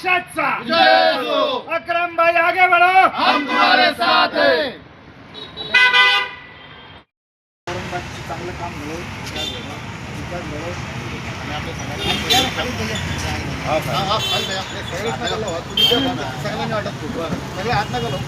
पक्षाचा जय हो। अकरम भाई आगे बढ़ो, हम तुम्हारे साथ हैं। चांगलं काम झालं, विकास झाला आणि आपल्या सगळ्यांनी वाटत सगळे हात नका लावू.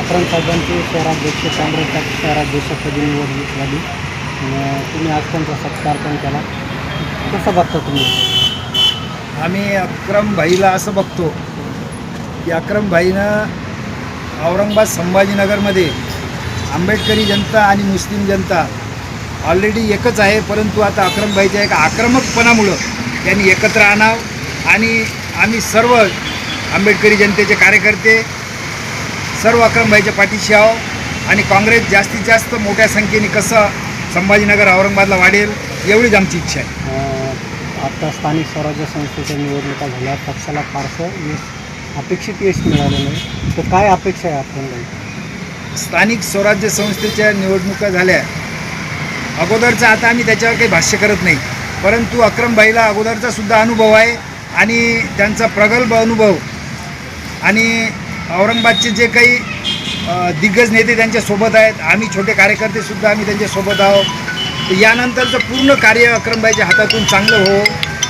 अकरम साहेबांची शहराध्यक्ष काँग्रेसच्या शहराध्यक्षपदी निवडणूक झाली. तुम्ही आज त्यांचा सत्कार पण केला. कसं बघता तुम्ही? आम्ही अकरम भाईला असं बघतो की अकरम भाईनं औरंगाबाद संभाजीनगरमध्ये आंबेडकरी जनता आणि मुस्लिम जनता ऑलरेडी एकच आहे, परंतु आता अकरम भाईच्या एका आक्रमकपणामुळं त्यांनी एकत्र आणावं आणि आम्ही सर्व आंबेडकरी जनतेचे कार्यकर्ते सर्व अकरम भाईच्या पाठीशी आहो आणि काँग्रेस जास्तीत जास्त मोठ्या संख्येने कसं संभाजीनगर औरंगाबादला वाढेल एवढीच आमची इच्छा आहे. आता स्थानिक स्वराज्य संस्थेच्या निवडणुका झाल्या, पक्षाला फारसं अपेक्षित यश मिळालं नाही, तर काय अपेक्षा आहे आपण? स्थानिक स्वराज्य संस्थेच्या निवडणुका झाल्या अगोदरचा, आता आम्ही त्याच्यावर काही भाष्य करत नाही, परंतु अकरम भाईला अगोदरचा सुद्धा अनुभव आहे आणि त्यांचा प्रगल्भ अनुभव आणि औरंगाबादचे जे काही दिग्गज नेते त्यांच्यासोबत आहेत, आम्ही छोटे कार्यकर्तेसुद्धा आम्ही त्यांच्यासोबत आहोत. तर यानंतरचं पूर्ण कार्य अकरमभाईच्या हातातून चांगलं हो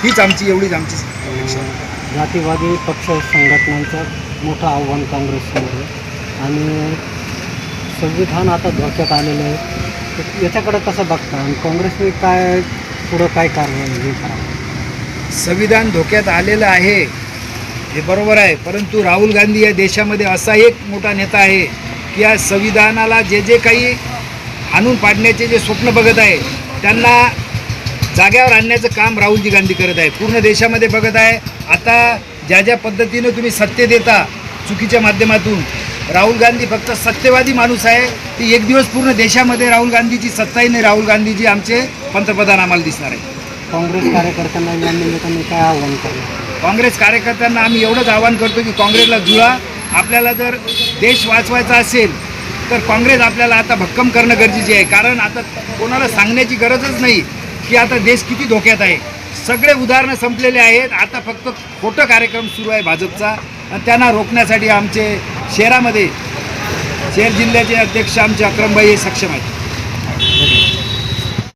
हीच एवढीच आमची अपेक्षा आहे. जातीवादी पक्ष संघटनांचं मोठं आव्हान काँग्रेससमोर आहे आणि संविधान आता धोक्यात आलेलं आहे, तर याच्याकडे कसं बघता आणि काँग्रेसने पुढं काय कारवाई करावं? संविधान धोक्यात आलेलं आहे हे बरोबर आहे, परंतु राहुल गांधी या देशामध्ये असा एक मोठा नेता आहे की या संविधानाला जे काही आणून पाडण्याचे जे स्वप्न बघत आहे त्यांना जाग्यावर आणण्याचं काम राहुलजी गांधी करत आहे, पूर्ण देशामध्ये बघत आहे. आता ज्या पद्धतीनं तुम्ही सत्य देता चुकीच्या माध्यमातून, राहुल गांधी फक्त सत्यवादी माणूस आहे. ती एक दिवस पूर्ण देशामध्ये राहुल गांधीची सत्ताही नाही, राहुल गांधीजी आमचे पंतप्रधान आम्हाला दिसणार आहे. काँग्रेस कार्यकर्त्यांना या निमित्ताने काय आव्हान करणार? काँग्रेस कार्यकर्त्यांना आम्ही एवढंच आवाहन करतो की काँग्रेसला जुळा. आपल्याला जर देश वाचवायचा असेल तर काँग्रेस आपल्याला आता भक्कम करणं गरजेचे आहे, कारण आता कोणाला सांगण्याची गरजच नाही की आता देश किती धोक्यात आहे. सगळे उदाहरणं संपलेले आहेत. आता फक्त खोटं कार्यक्रम सुरू आहे भाजपचा आणि त्यांना रोखण्यासाठी आमचे शहरामध्ये शहर जिल्ह्याचे अध्यक्ष आमचे अकरम भाई हे सक्षम आहेत.